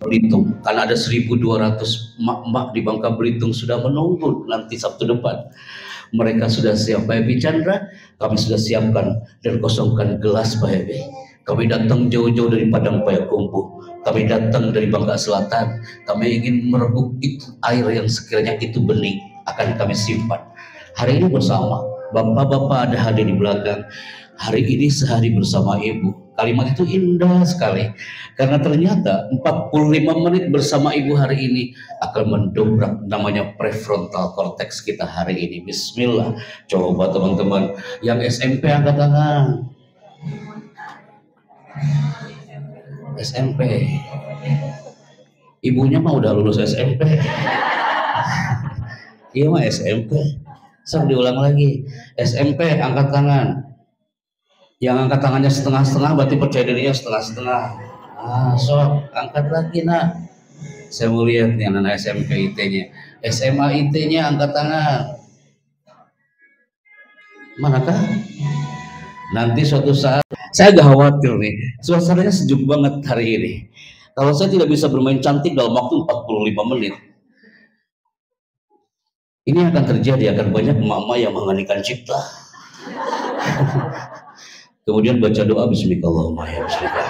Belitung, karena ada 1.200 emak-emak di Bangka Belitung sudah menunggu nanti Sabtu depan. Mereka sudah siap, Pak Happy Chandra, kami sudah siapkan dan kosongkan gelas Pak Happy. Kami datang jauh-jauh dari Padang Payakumbuh, kami datang dari Bangka Selatan, kami ingin merebut itu air yang sekiranya itu bening akan kami simpan. Hari ini bersama, bapak-bapak ada hadir di belakang. Hari ini sehari bersama ibu. Kalimat itu indah sekali. Karena ternyata 45 menit bersama ibu hari ini akan mendobrak namanya prefrontal cortex kita hari ini. Bismillah. Coba teman-teman yang SMP angkat tangan. SMP. Ibunya mah udah lulus SMP. Iya mah SMP. Sok diulang lagi. SMP angkat tangan. Yang angkat tangannya setengah-setengah berarti percaya dirinya setengah-setengah. Sok angkat lagi nak. Saya mau lihat nih anak SMP IT-nya. SMA IT-nya angkat tangan. Manakah? Nanti suatu saat saya agak khawatir nih. Suasananya sejuk banget hari ini. Kalau saya tidak bisa bermain cantik dalam waktu 45 menit. Ini akan terjadi, akan banyak emak-emak yang menghanikan cipta. Kemudian baca doa bismillahirrahmanirrahim ya bismillah.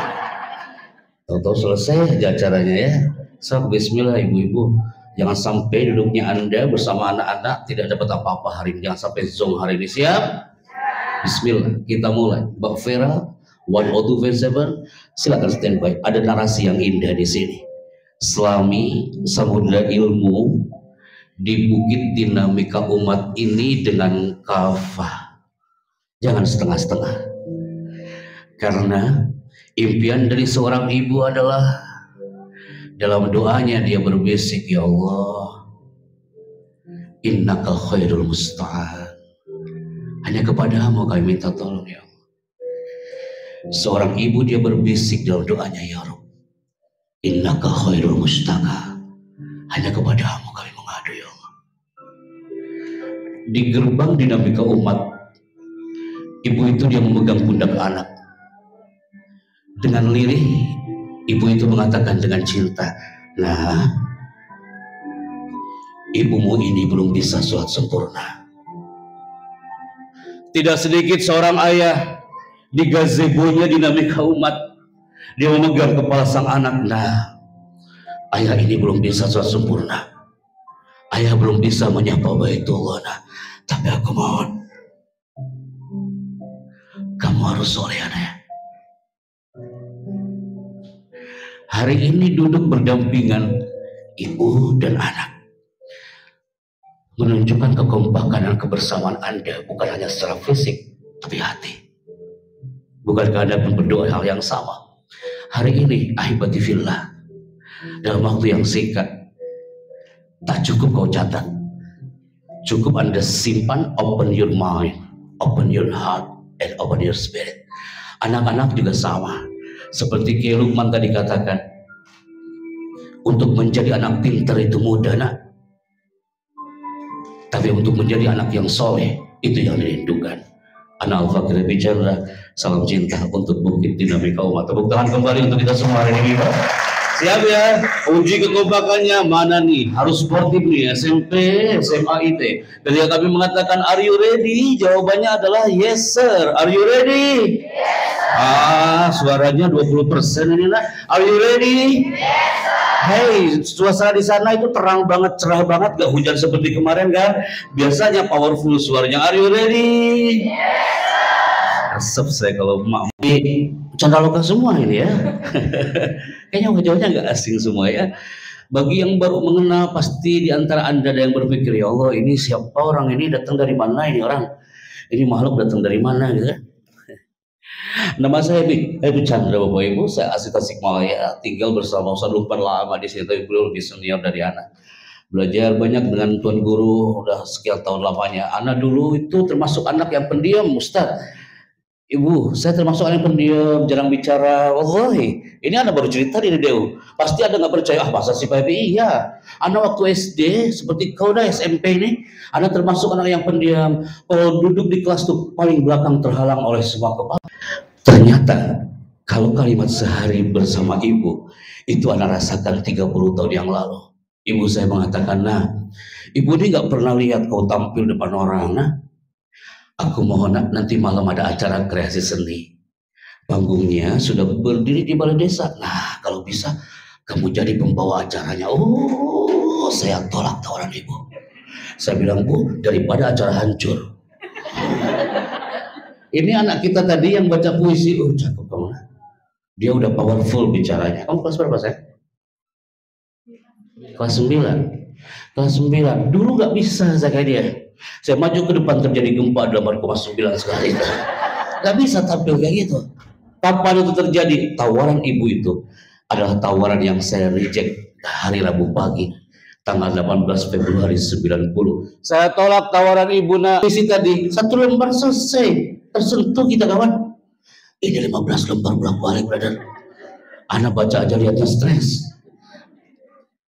Tahu-tahu selesai aja acaranya ya. Sok bismillah ibu-ibu. Jangan sampai duduknya Anda bersama anak-anak tidak dapat apa-apa hari ini. Jangan sampai zong hari ini. Siap? Bismillah. Kita mulai. Mbak Vera 102.7 silakan standby. Ada narasi yang indah di sini. Selami samudra ilmu di bukit dinamika umat ini dengan kafah. Jangan setengah-setengah. Karena impian dari seorang ibu adalah dalam doanya dia berbisik, ya Allah, innaka khairul musta'an. Hanya kepadamu kami minta tolong ya Allah. Seorang ibu dia berbisik dalam doanya, ya Rabb, innaka khairul musta'an. Hanya kepadamu kami mengadu ya Allah. Di gerbang dinamika umat, ibu itu dia memegang pundak anak. Dengan lirih, ibu itu mengatakan dengan cinta, nah, ibumu ini belum bisa sholat sempurna. Tidak sedikit seorang ayah di gazebonya dinamika umat, dia memegang kepala sang anak, nah, ayah ini belum bisa sholat sempurna. Ayah belum bisa menyapa Baitullah, nah, tapi aku mohon, kamu harus soleh anak. Hari ini duduk berdampingan ibu dan anak, menunjukkan kekompakan dan kebersamaan Anda bukan hanya secara fisik tapi hati. Bukankah Anda pun berdoa hal yang sama? Hari ini ahibati fillah, dalam waktu yang singkat, tak cukup kau catat, cukup Anda simpan. Open your mind, open your heart, and open your spirit. Anak-anak juga sama. Seperti Kiai Lukman tadi katakan, untuk menjadi anak pintar itu mudah nak, tapi untuk menjadi anak yang soleh itu yang dirindukan. Ana Al-Fakir bicara, salam cinta untuk bukit dinamika umat. Tepuk tangan kembali untuk kita semua hari ini, Pak. Siap ya? Uji kekompakannya mana nih? Harus sportif nih, SMP, SMA, IT. Ketika kami mengatakan are you ready? Jawabannya adalah yes sir. Are you ready? Yes. Suaranya 20% ini lah. Are you ready? Yes, sir. Hey, suasana di sana itu terang banget, cerah banget, gak hujan seperti kemarin kan? Biasanya powerful suaranya. Are you ready? Yes, sir. Asap saya kalau emak Candaloka semua ini ya. Kayaknya wajah-wajahnya gak asing semua ya. Bagi yang baru mengenal, pasti di antara Anda ada yang berpikir, ya Allah, ini siapa orang ini, datang dari mana ini orang? Ini makhluk datang dari mana gitu kan? Nama saya Happy Chandra, Bapak Ibu. Saya asli Tasikmalaya, tinggal bersama Ustaz Lukman lama di sini, tapi beliau lebih senior dari anak. Belajar banyak dengan Tuan Guru, udah sekian tahun lamanya. Anak dulu itu termasuk anak yang pendiam, Ustaz. Ibu, saya termasuk anak yang pendiam, jarang bicara. Wallahi, ini anak baru cerita di Dew. Pasti ada nggak percaya, masa sih Pak Happy? Iya. Anak waktu SD, seperti kau dah SMP ini, anak termasuk anak yang pendiam. Kalau duduk di kelas tuh paling belakang terhalang oleh semua kepala. Ternyata Kalau kalimat sehari bersama ibu itu anak rasakan 30 tahun yang lalu. Ibu saya mengatakan, nah, ibu ini nggak pernah lihat kau tampil depan orang. Nah, aku mohon nak, nanti malam ada acara kreasi seni. Panggungnya sudah berdiri di balai desa. Nah, kalau bisa kamu jadi pembawa acaranya. Oh, saya tolak tawaran ibu. Saya bilang, Bu, daripada acara hancur. Ini anak kita tadi yang baca puisi. Oh, cakep kamu. Dia udah powerful bicaranya. Kamu kelas berapa, saya? Kelas 9. Kelas 9. Dulu nggak bisa saya kayak dia. Saya maju ke depan terjadi gempa 8,9 sekali. Nggak bisa tampil kayak gitu. Kapan itu terjadi? Tawaran ibu itu adalah tawaran yang saya reject hari Rabu pagi, tanggal 18 Februari 90. Saya tolak tawaran ibu. Nah, isi tadi 1 lembar selesai. Tersentuh kita kawan. Ini 15 lembar bolak-balik, brother. Anak baca aja lihatnya stres.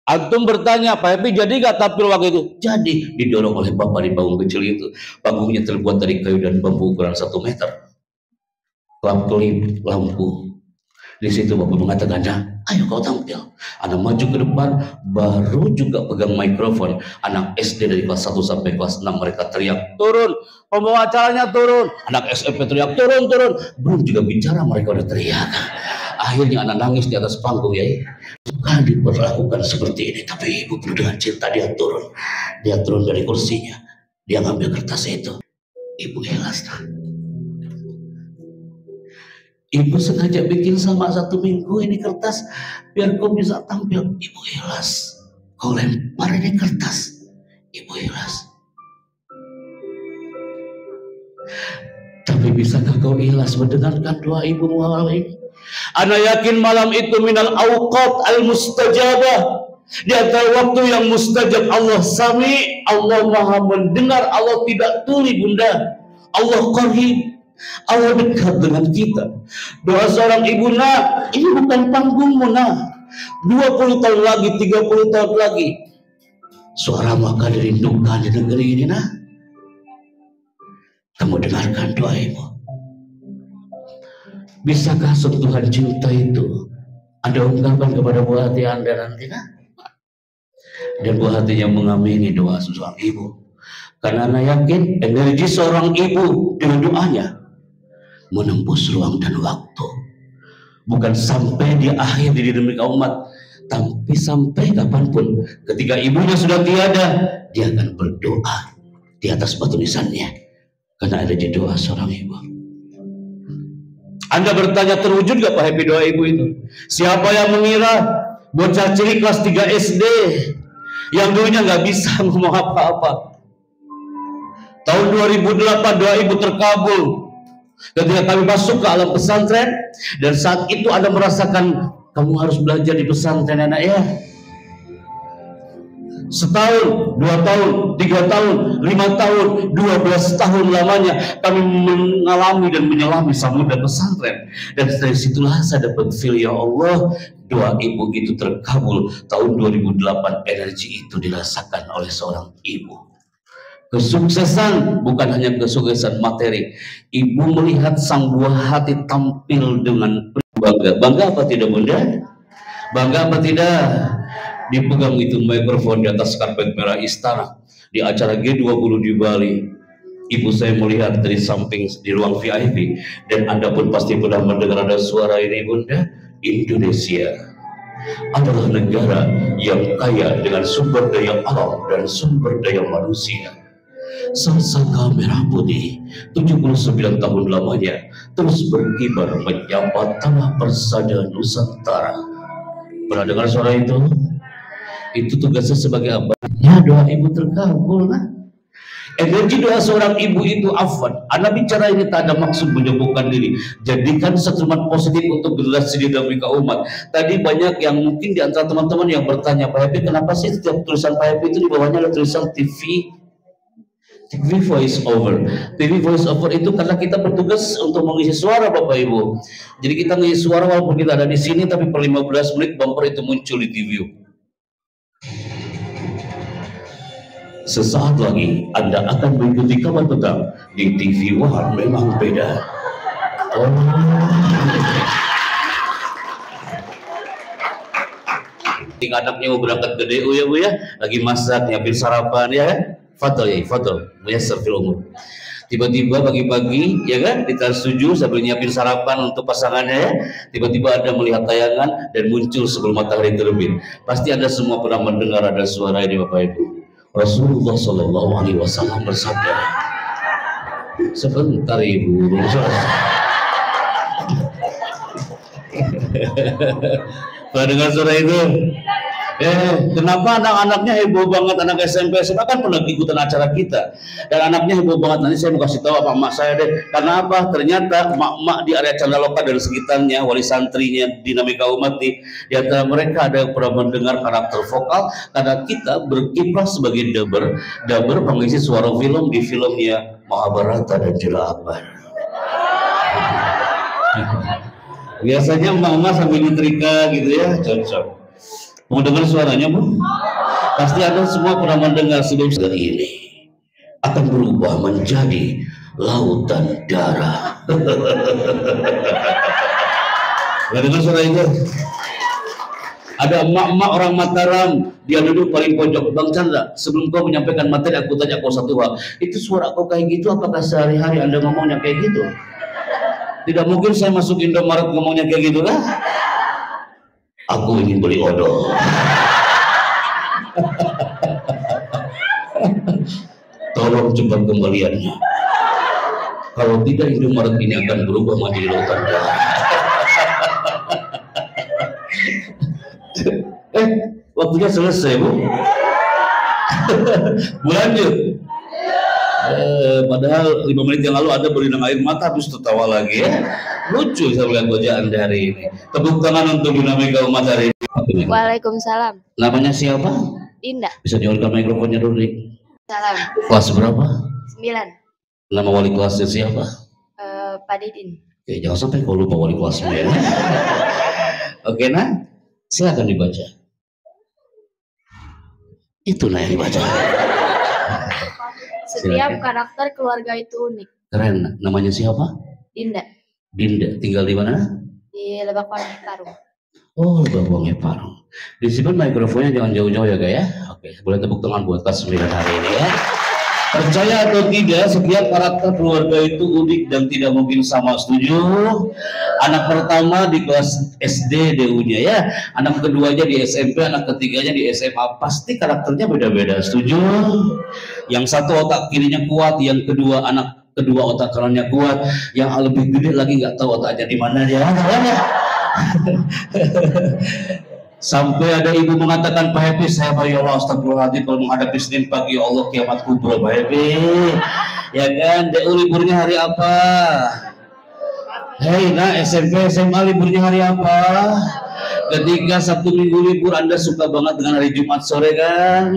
Antum bertanya, Pak Happy jadi gak tampil waktu itu? Jadi, didorong oleh bapak di panggung kecil itu. Panggungnya terbuat dari kayu dan bambu ukuran 1 meter. Klip lampu. Di situ bapak mengatakan, nah, ayo kau tampil. Anak maju ke depan, baru juga pegang mikrofon. Anak SD dari kelas 1 sampai kelas 6 mereka teriak, turun, pembawa acaranya turun. Anak SMP teriak, turun, turun. Belum juga bicara mereka udah teriak. Akhirnya anak nangis di atas panggung, ya. Bukan diperlakukan seperti ini, tapi ibu penuh dengan cinta. Dia turun. Dia turun dari kursinya. Dia ngambil kertas itu. Ibu ikhlas. Ibu sengaja bikin selama 1 minggu ini kertas biar kau bisa tampil. Ibu ikhlas. Kau lempar ini kertas. Ibu ikhlas. Tapi bisakah kau ikhlas mendengarkan doa ibu malam ini? Ana yakin malam itu minal awqat al-mustajabah. Di antara waktu yang mustajab. Allah sami, Allah maha mendengar, Allah tidak tuli, bunda. Allah qarib, Allah dekat dengan kita. Doa seorang ibu, nak, ini bukan panggungmu, nak. 20 tahun lagi, 30 tahun lagi, suara maka dirindukan di negeri ini, nak. Kamu dengarkan doa ibu. Bisakah sentuhan cinta itu Anda ungkapkan kepada buah hati Anda nanti, nak? Dan buah hatinya mengamini doa seorang ibu. Karena Anda yakin energi seorang ibu dengan doanya menembus ruang dan waktu. Bukan sampai di akhir di dinamika umat, tapi sampai kapanpun. Ketika ibunya sudah tiada, dia akan berdoa di atas batu nisannya. Karena ada di doa seorang ibu. Anda bertanya, terwujud gak Pak Happy doa ibu itu? Siapa yang mengira bocah cilik kelas 3 SD yang dulunya gak bisa ngomong apa-apa, tahun 2008 doa ibu terkabul. Ketika kami masuk ke alam pesantren, dan saat itu Anda merasakan kamu harus belajar di pesantren, anak ya. Setahun, 2 tahun, 3 tahun, 5 tahun, 12 tahun lamanya kami mengalami dan menyelami samudra pesantren. Dan dari situlah saya dapat feel, ya Allah, doa ibu itu terkabul. Tahun 2008 energi itu dirasakan oleh seorang ibu. Kesuksesan bukan hanya kesuksesan materi. Ibu melihat sang buah hati tampil dengan bangga. Bangga apa tidak, bunda? Bangga apa tidak? Dipegang itu mikrofon di atas karpet merah istana di acara G20 di Bali. Ibu saya melihat dari samping di ruang VIP, dan Anda pun pasti pernah mendengar ada suara ini, bunda. Indonesia adalah negara yang kaya dengan sumber daya alam dan sumber daya manusia. Sang merah putih 79 tahun lamanya terus berkibar menyapa tanah persada Nusantara. Pernah dengar suara itu? Itu tugasnya sebagai apa? Ya, doa ibu terkabul, nah. Energi doa seorang ibu itu afwan. Anda bicara ini tak ada maksud menyembuhkan diri. Jadikan settlement positif untuk generasi dinamika umat. Tadi banyak yang mungkin di antara teman-teman yang bertanya, Pak Happy, kenapa sih setiap tulisan Pak Happy itu di bawahnya ada tulisan TV voice over. TV voice over itu karena kita bertugas untuk mengisi suara, Bapak Ibu. Jadi kita mengisi suara walaupun kita ada di sini, tapi per 15 menit bumper itu muncul di TV. Sesaat lagi Anda akan mengikuti kabar petang di TV One. Memang beda. Oh. Ketika anaknya mau berangkat ke DU ya Bu ya, lagi masak, nyiapin sarapan ya kan? Fadol ya, fadol, muyassar fil umur. Tiba-tiba pagi-pagi ya kan di Trans 7 sambil nyiapin sarapan untuk pasangannya ya, tiba-tiba ada melihat tayangan dan muncul sebelum matahari terbit. Pasti Anda semua pernah mendengar ada suara ini Bapak Ibu. Rasulullah Shallallahu Alaihi Wasallam bersabda, sebentar Ibu. Pernah dengar suara itu? Kenapa anak-anaknya heboh banget, anak SMP SMA kan pernah ikutan acara kita dan anaknya heboh banget. Nanti saya mau kasih tahu apa emak saya deh. Karena apa? Ternyata emak-emak di area Candaloka dan sekitarnya, wali santrinya, dinamika umat di antara mereka ada yang pernah mendengar karakter vokal karena kita berkiprah sebagai daber pengisi suara film di filmnya Mahabharata dan Jala Akbar. Biasanya emak-emak sambil nyetrika gitu ya, cocok. Mau dengar suaranya Bu? Pasti Anda semua pernah mendengar sebelum sekali ini akan berubah menjadi lautan darah. Nggak dengar suara itu? Ada emak-emak orang Mataram, dia duduk paling pojok. Bang Chandra, sebelum kau menyampaikan materi, aku tanya kau satu hal. Itu suara kau kayak gitu, apakah sehari-hari Anda ngomongnya kayak gitu? Tidak mungkin saya masuk Indomaret ngomongnya kayak gitu kan? Aku ingin beli odol. Tolong cepat kembaliannya. Kalau tidak Indomaret ini akan berubah menjadi lautan darah. Waktunya selesai Bu. Lanjut. Padahal 5 menit yang lalu Anda berinang air mata habis tertawa lagi ya. Lucu saya melihat wajah Anda hari ini. Tepuk tangan untuk dinamika umat hari ini. Waalaikumsalam. Namanya siapa? Indah. Bisa diolahkan mikrofonnya dulu nih. Salam. Kelas berapa? 9. Nama wali kelasnya siapa? Pak Didin. Oke, jangan sampai kau lupa wali kelasnya ya. Oke nah, silakan dibaca. Itu nah yang dibaca. Setiap karakter keluarga itu unik. Keren. Namanya siapa? Dinda. Dinda. Tinggal di mana? Di Lebak Parung. Oh, Lebak Parung. Disimpan mikrofonnya jangan jauh-jauh ya guys ya. Oke, boleh tepuk tangan buat kelas 9 hari ini ya. Percaya atau tidak, setiap karakter keluarga itu unik dan tidak mungkin sama. Setuju? Anak pertama di kelas SD DU-nya ya, anak keduanya di SMP, anak ketiganya di SMA, pasti karakternya beda-beda. Setuju? Yang satu otak kirinya kuat, yang kedua anak kedua otak kanannya kuat, yang lebih gede lagi nggak tahu otaknya di mana dia. Sampai ada ibu mengatakan, Pak Happy, saya ya Allah, astagfirullahaladzim, kalau menghadapi Senin pagi, ya Allah, kiamat kubro, Pak Happy. Ya kan, DU liburnya hari apa? Hei, nah SMP, SMA liburnya hari apa? Ketika Sabtu Minggu libur, Anda suka banget dengan hari Jumat sore kan?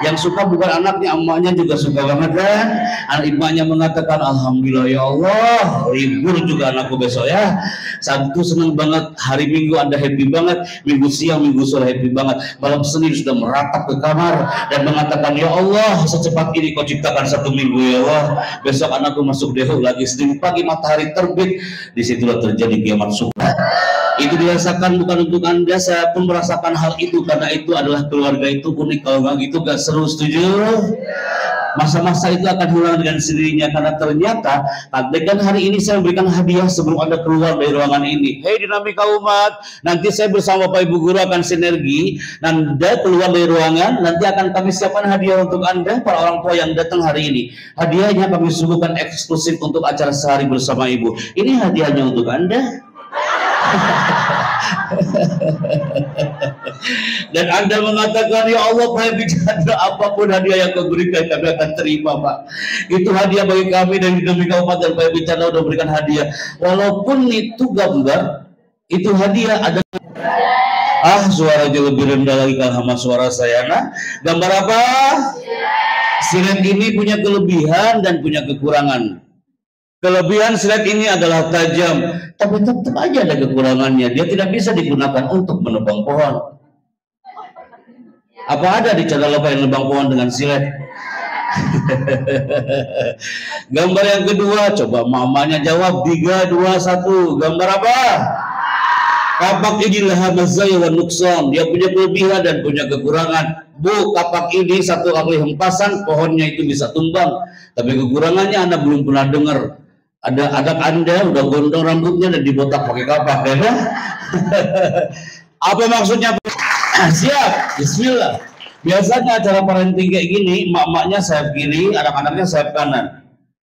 Yang suka bukan anaknya, emaknya juga suka banget kan? Anak emaknya mengatakan, Alhamdulillah ya Allah, libur juga anakku besok ya. Sabtu senang banget, hari Minggu Anda happy banget, Minggu siang, Minggu sore happy banget, malam Senin sudah meratap ke kamar dan mengatakan, ya Allah, secepat ini kau ciptakan satu minggu ya Allah, besok anakku masuk DU lagi. Senin pagi matahari terbit, disitulah terjadi kiamat subuh. Itu dirasakan bukan untuk Anda, saya pun merasakan hal itu karena itu adalah keluarga itu unik. Kalau nggak gitu gak seru. Setuju? Masa-masa itu akan hilang dengan sendirinya karena ternyata kan hari ini saya memberikan hadiah sebelum Anda keluar dari ruangan ini. Hei dinamika umat, nanti saya bersama Bapak Ibu Guru akan sinergi. Anda keluar dari ruangan, nanti akan kami siapkan hadiah untuk Anda para orang tua yang datang hari ini. Hadiahnya kami suguhkan eksklusif untuk acara sehari bersama Ibu. Ini hadiahnya untuk Anda. Dan Anda mengatakan, ya Allah, Pak bicara apapun hadiah yang kau berikan kami akan terima Pak. Itu hadiah bagi kami dan demi Kabupaten Pak bicara sudah berikan hadiah. Walaupun itu gambar, itu hadiah ada. Suaranya lebih rendah lagi kalau sama suara saya. Nah, gambar apa? Silet ini punya kelebihan dan punya kekurangan. Kelebihan silet ini adalah tajam, tapi tetap aja ada kekurangannya. Dia tidak bisa digunakan untuk menebang pohon. Apa ada di Candaloka yang menebang pohon dengan silet? Gambar yang kedua, coba mamanya jawab 3, 2, 1. Gambar apa? Kapak ini laha mazaya wa nuksan, dia punya kelebihan dan punya kekurangan. Bu, kapak ini satu kali hempasan pohonnya itu bisa tumbang, tapi kekurangannya Anda belum pernah dengar. Ada anak Anda udah gondrong rambutnya dan dibotak pakai kapak, ya kan? Apa maksudnya? Siap, bismillah. Biasanya acara parenting kayak gini, emak-emaknya sayap kiri, anak-anaknya sayap kanan.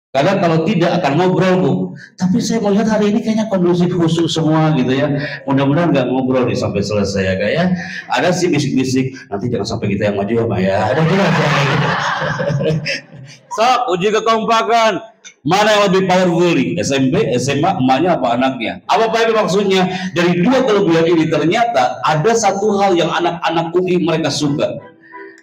Karena kalau tidak akan ngobrol, Bu. Tapi saya melihat hari ini kayaknya kondusif, khusyuk semua gitu ya. Mudah-mudahan nggak ngobrol nih sampai selesai ya, kayak. Ada sih bisik-bisik, nanti jangan sampai kita yang maju ya, Pak ya. Ada juga gitu. Sok, uji kekompakan. Mana yang lebih powerful nih? SMP, SMA, emaknya apa anaknya? Apa Pak maksudnya? Dari dua kelebihan ini ternyata ada satu hal yang anak-anak UI mereka suka.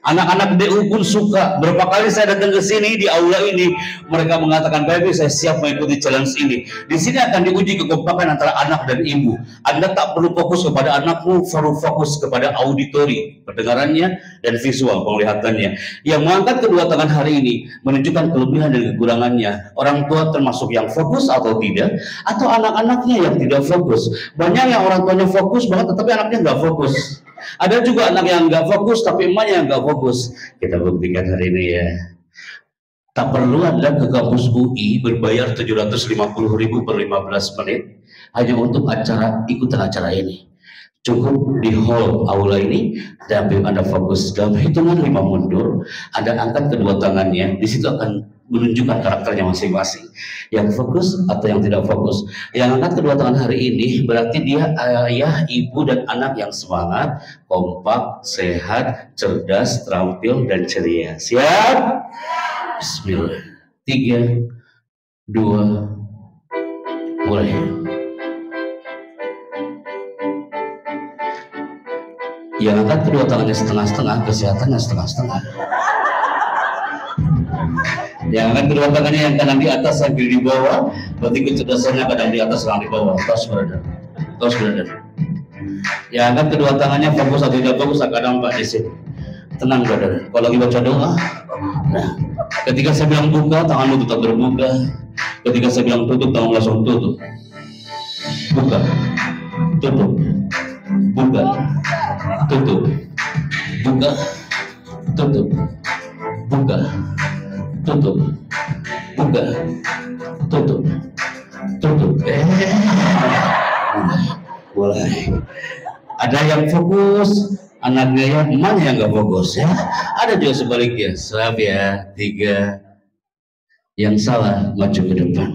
Anak-anak DU pun suka. Berapa kali saya datang ke sini di aula ini, mereka mengatakan, "Baby, saya siap mengikuti challenge ini." Di sini akan diuji kekompakan antara anak dan ibu. Anda tak perlu fokus kepada anakmu, perlu fokus kepada auditori, pendengarannya dan visual, penglihatannya. Yang mengangkat kedua tangan hari ini menunjukkan kelebihan dan kekurangannya. Orang tua termasuk yang fokus atau tidak, atau anak-anaknya yang tidak fokus. Banyak yang orang tuanya fokus banget, tetapi anaknya nggak fokus. Ada juga anak yang nggak fokus, tapi emaknya yang nggak fokus. Kita buktikan hari ini ya. Tak perlu Anda ke kampus UI berbayar 750.000 per 15 menit hanya untuk ikutan acara ini. Cukup di hall aula ini, dan Anda fokus dalam hitungan 5 mundur, Anda angkat kedua tangannya, di situ akan menunjukkan karakternya masing-masing. Yang fokus atau yang tidak fokus. Yang angkat kedua tangan hari ini berarti dia ayah, ibu, dan anak yang semangat, kompak, sehat, cerdas, terampil, dan ceria. Siap? Bismillah. 3, 2, mulai. Yang angkat kedua tangannya setengah-setengah, kesehatannya setengah-setengah. Yang angkat kedua tangannya yang kanan di atas, yang kiri di bawah, berarti kecerdasannya kadang di atas, kadang di bawah. Tos brother, tos brother. Yang angkat kedua tangannya fokus atau tidak fokus, kadang Pak di sini. Tenang brother. Kalau lagi baca doa, nah, ketika saya bilang buka, tanganmu tetap terbuka. Ketika saya bilang tutup, tanganmu langsung tutup. Buka, tutup, buka, tutup, buka, tutup, buka, tutup, buka, tutup, tutup. Mulai. Ada yang fokus, anaknya ya, emaknya yang nggak fokus ya. Ada juga sebaliknya. Siap ya, 3. Yang salah maju ke depan.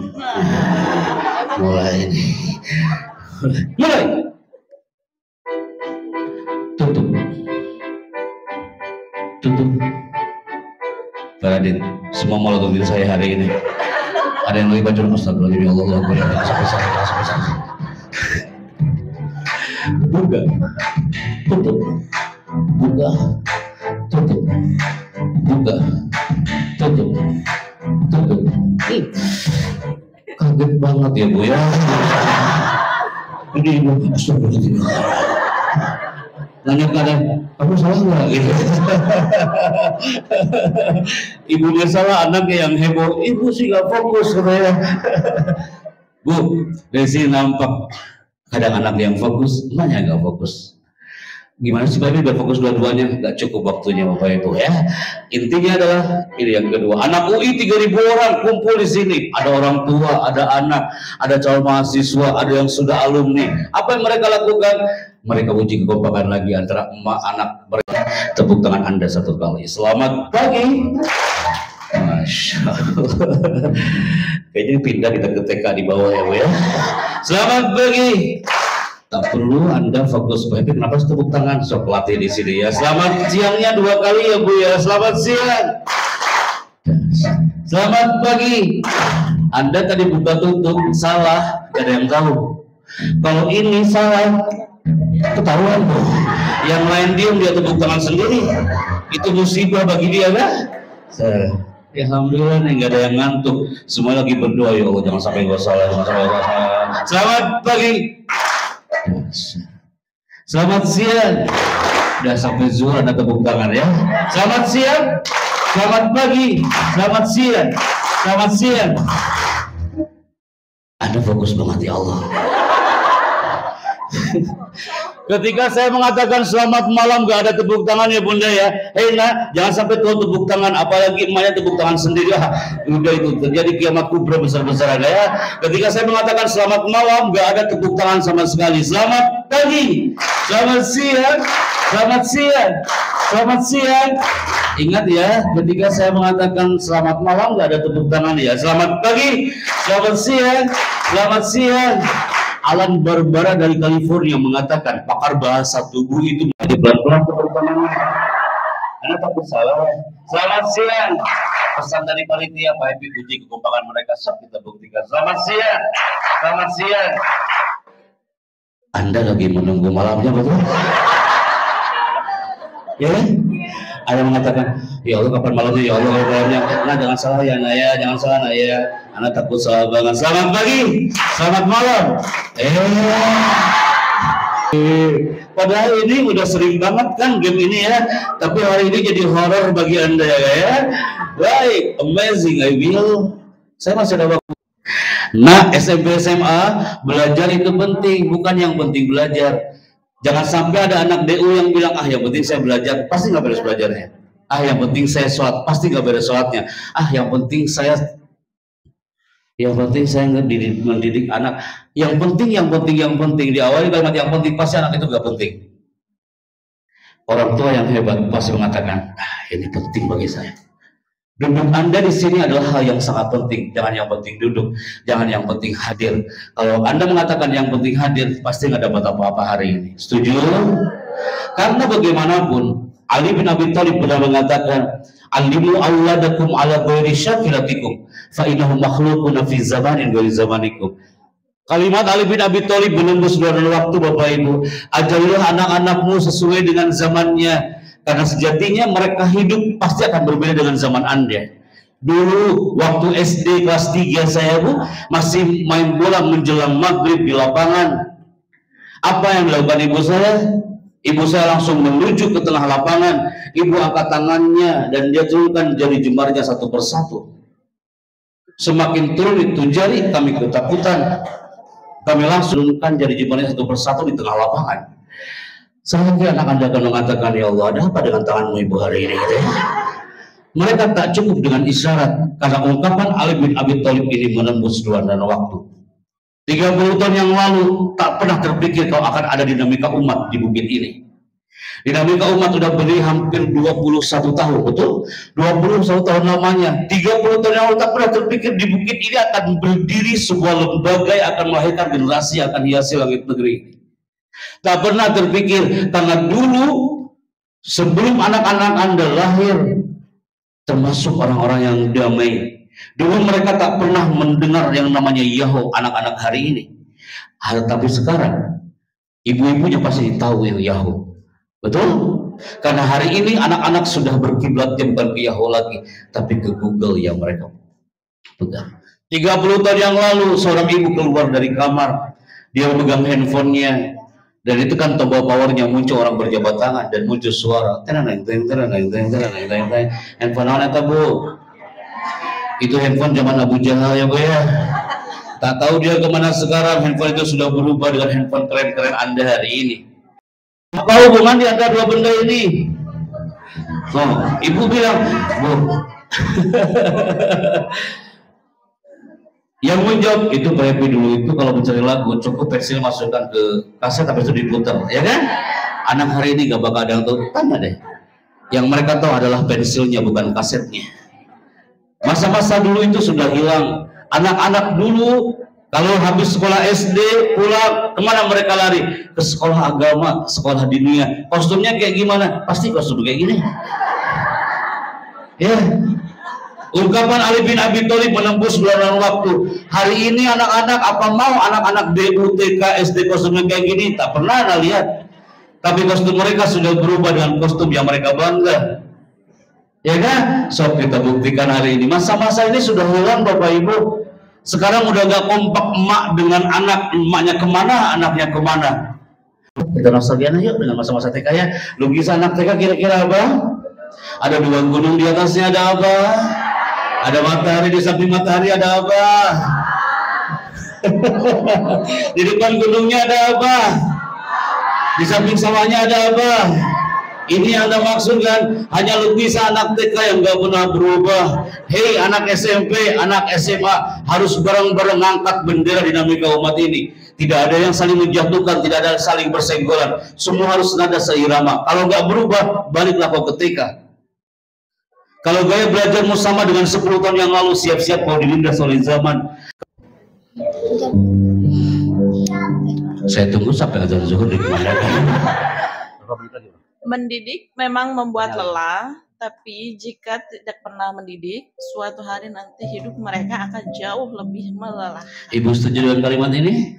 Mulai nih. Mulai. Tutup. Tutup. Pak Radin, semua molotov diri saya hari ini. Ada yang lagi baca astagfirullahaladzim, ya Allah, sampai. Buka, tutup, buka, tutup, buka, tutup, tutup. Kaget banget ya Bu ya. Ini Ibu, astagfirullahaladzim. Nanya kadang, kamu salah nggak? Gitu. Ibunya salah, anaknya yang heboh. Ibu sih nggak fokus katanya. Bu, dari sini nampak kadang anak yang fokus, emaknya nggak fokus. Gimana sih Bapak biar fokus dua-duanya? Nggak cukup waktunya Bapak Ibu ya. Intinya adalah ini yang kedua. Anak UI 3.000 orang kumpul di sini. Ada orang tua, ada anak, ada calon mahasiswa, ada yang sudah alumni. Apa yang mereka lakukan? Mereka uji kekompakan lagi antara emak anak mereka. Tepuk tangan Anda satu kali. Selamat pagi. Masya Allah. Kayaknya pindah kita ke TK di bawah ya Bu ya. Selamat pagi. Tak perlu Anda fokus. Tapi kenapa tepuk tangan? Sok latih di sini ya. Selamat siangnya 2 kali ya Bu ya. Selamat siang. Selamat pagi. Anda tadi buka tutup salah, gak ada yang tahu. Kalau ini salah, ketahuan Bu. Yang lain diam, dia tepuk tangan sendiri. Itu musibah bagi dia kan? Ya alhamdulillah nih, gak ada yang ngantuk. Semua lagi berdoa, ya Allah jangan sampai gua salah, jangan sampai gua salah. Selamat pagi. Selamat siang. Udah sampai zuhur ada tepuk tangan ya. Selamat siang. Selamat pagi. Selamat siang. Selamat siang. Anda fokus banget ya Allah. Ketika saya mengatakan selamat malam, gak ada tepuk tangan ya bunda ya. Hei nak, jangan sampai tuh tepuk tangan, apalagi emaknya tepuk tangan sendiri. Udah itu terjadi kiamat kubra besar-besaran ya. Ketika saya mengatakan selamat malam, gak ada tepuk tangan sama sekali. Selamat pagi, selamat siang, selamat siang, selamat siang. Ingat ya, ketika saya mengatakan selamat malam, gak ada tepuk tangan ya. Selamat pagi, selamat siang, selamat siang. Alan Barbara dari California mengatakan pakar bahasa tubuh itu menjadi pelan-pelan tepuk tangannya. Karena takut salah. Selamat siang. Pesan dari panitia Pak Happy uji kekompakan mereka. Sok kita buktikan. Selamat siang. Selamat siang. Anda lagi menunggu malamnya betul? Ya kan? Ada mengatakan, ya Allah kapan malamnya, ya Allah kapan malamnya. Nah jangan salah ya Naya, jangan salah Naya. Anak takut salah banget. Selamat pagi, selamat malam. Padahal ini udah sering banget kan game ini ya. Tapi hari ini jadi horor bagi Anda ya. Baik, amazing. I will. Saya masih ada waktu. Nah, SMP SMA belajar itu penting, bukan yang penting belajar. Jangan sampai ada anak DU yang bilang, ah yang penting saya belajar, pasti nggak beres belajarnya. Ah yang penting saya sholat, pasti nggak beres sholatnya. Ah yang penting saya mendidik anak. Yang penting diawali kalimat yang penting, pasti anak itu nggak penting. Orang tua yang hebat pasti mengatakan, ah ini penting bagi saya. Duduk Anda di sini adalah hal yang sangat penting. Jangan yang penting duduk, jangan yang penting hadir. Kalau Anda mengatakan yang penting hadir, pasti nggak dapat apa-apa hari ini. Setuju? Karena bagaimanapun, Ali bin Abi Thalib pernah mengatakan, "Alimu auladakum ala ghairi syakilatikum, fa innahum makhluqun fi zamanin ghairi zamanikum." Kalimat Ali bin Abi Thalib menembus luaran waktu, Bapak Ibu. Ajarilah anak-anakmu sesuai dengan zamannya. Karena sejatinya mereka hidup pasti akan berbeda dengan zaman Anda. Dulu waktu SD kelas 3 saya Bu masih main bola menjelang maghrib di lapangan. Apa yang dilakukan ibu saya? Ibu saya langsung menuju ke tengah lapangan. Ibu angkat tangannya dan dia turunkan jari jemarinya satu persatu. Semakin turun itu jari, kami ketakutan. Kami langsung turunkan jari jemarinya satu persatu di tengah lapangan. Saya kira anak Anda akan mengatakan, ya Allah, ada apa dengan tanganmu ibu hari ini? Gitu ya. Mereka tak cukup dengan isyarat, karena ungkapan Ali bin Abi Thalib ini menembus luaran waktu. 30 tahun yang lalu tak pernah terpikir kalau akan ada dinamika umat di bukit ini. Dinamika umat sudah berdiri hampir 21 tahun, betul? 21 tahun lamanya. 30 tahun yang lalu tak pernah terpikir di bukit ini akan berdiri sebuah lembaga yang akan melahirkan generasi yang akan hiasi langit negeri ini. Tak pernah terpikir, karena dulu sebelum anak-anak Anda lahir, termasuk orang-orang yang damai, dulu mereka tak pernah mendengar yang namanya Yahoo anak-anak hari ini. Tapi sekarang ibu-ibunya pasti tahu Yahoo, betul? Karena hari ini anak-anak sudah berkiblatnya bukan ke Yahoo lagi, tapi ke Google yang mereka pegang. 30 tahun yang lalu seorang ibu keluar dari kamar, dia memegang handphonenya. Dan itu kan tombol powernya, muncul orang berjabat tangan dan muncul suara handphone mana itu Bu? Itu handphone zaman Abu Jahal ya Bu ya. Tak tahu dia kemana sekarang. Handphone itu sudah berubah dengan handphone keren-keren Anda hari ini. Apa hubungan di antara dua benda ini? Oh, ibu bilang, Bu. Yang menjawab itu Pak Happy dulu itu kalau mencari lagu cukup pensil masukkan ke kaset habis itu diputar, ya kan? Anak hari ini gak bakal ada yang tahu, tanya deh. Yang mereka tahu adalah pensilnya bukan kasetnya. Masa-masa dulu itu sudah hilang. Anak-anak dulu kalau habis sekolah SD pulang kemana mereka lari? Ke sekolah agama, sekolah dunia. Kostumnya kayak gimana? Pasti kostum kayak gini. Ya. Ungkapan Ali bin Abi Thalib menembus luaran waktu. Hari ini anak-anak apa mau anak-anak DU, TK, SD kostumnya kayak gini? Tak pernah Anda lihat. Tapi kostum mereka sudah berubah dengan kostum yang mereka bangga. Ya kan? So kita buktikan hari ini. Masa-masa ini sudah hilang Bapak Ibu. Sekarang udah gak kompak emak dengan anak. Emaknya kemana, anaknya kemana. Kita nostalgia yuk dengan masa-masa TK ya. Lukisan anak TK kira-kira apa? Ada 2 gunung di atasnya, ada apa? Ada matahari, di samping matahari ada apa? Di depan gunungnya ada apa? Di samping sawahnya ada apa? Ini yang Anda maksudkan hanya lukisan anak TK yang gak pernah berubah. Hei anak SMP, anak SMA harus bareng-bareng ngangkat bendera dinamika umat ini. Tidak ada yang saling menjatuhkan, tidak ada saling bersenggolan. Semua harus nada seirama. Kalau nggak berubah, baliklah kau ke TK. Kalau gaya belajarmu sama dengan 10 tahun yang lalu, siap-siap kau dilindas oleh zaman. Saya tunggu sampai azan zuhur dikumandangkan. Mendidik memang membuat lelah, tapi jika tidak pernah mendidik, suatu hari nanti hidup mereka akan jauh lebih melelahkan. Ibu setuju dengan kalimat ini?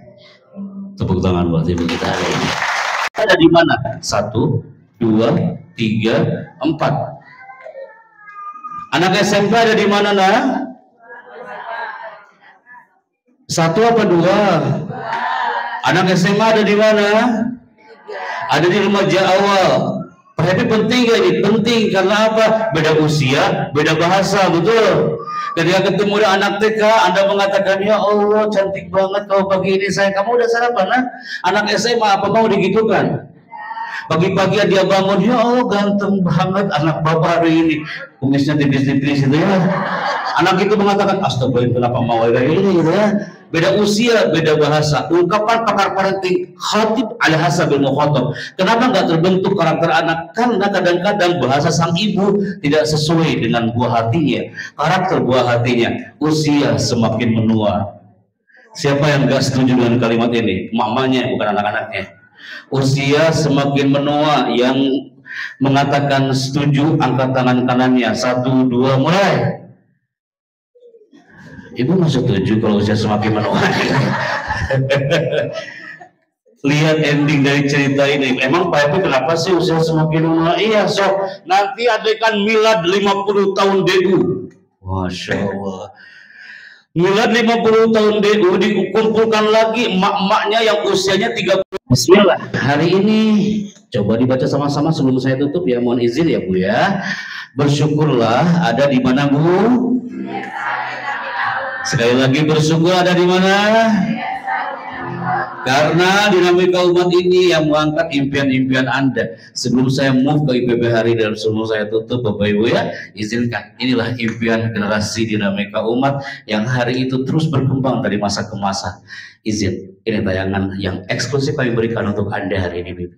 Tepuk tangan buat ibu kita hari ini. Ada di mana? 1, 2, 3, 4. Anak SMP ada di mana, nah? 1 apa 2? Anak SMA ada di mana? Ada di remaja awal. Tapi penting gak ini? Penting karena apa? Beda usia, beda bahasa, betul. Ketika ketemu dengan anak TK, Anda mengatakan, ya Allah cantik banget kau pagi ini sayang. Kamu udah sarapan, nah? Anak SMA apa mau digitukan? Pagi-pagi dia bangun, ya Allah ganteng banget anak bapak hari ini. Kumisnya tipis-tipis itu ya. Anak itu mengatakan, astagfirullah kenapa mau kayak ini gitu ya. Beda usia, beda bahasa. Ungkapan pakar parenting khatib ala hasabil mukhatab. Kenapa nggak terbentuk karakter anak? Karena kadang-kadang bahasa sang ibu tidak sesuai dengan buah hatinya. Karakter buah hatinya. Usia semakin menua. Siapa yang nggak setuju dengan kalimat ini? Mamanya, bukan anak-anaknya. Usia semakin menua. Yang mengatakan setuju, angkat tangan kanannya. 1, 2, mulai. Ibu nggak setuju kalau usia semakin menua. Lihat ending dari cerita ini. Emang Pak Epi kenapa sih usia semakin menua? Iya, so nanti adegan milad 50 tahun Degu. Masya Allah. Milad 50 tahun Degu dikumpulkan lagi emak-emaknya yang usianya 30. Bismillah. Hari ini coba dibaca sama-sama sebelum saya tutup ya. Mohon izin ya Bu ya. Bersyukurlah ada di mana Bu? Sekali lagi bersyukur ada di mana? Karena dinamika umat ini yang mengangkat impian-impian Anda. Sebelum saya move ke IPB hari dan sebelum saya tutup Bapak Ibu ya, izinkan inilah impian generasi dinamika umat yang hari itu terus berkembang dari masa ke masa. Izin, ini tayangan yang eksklusif kami berikan untuk Anda hari ini.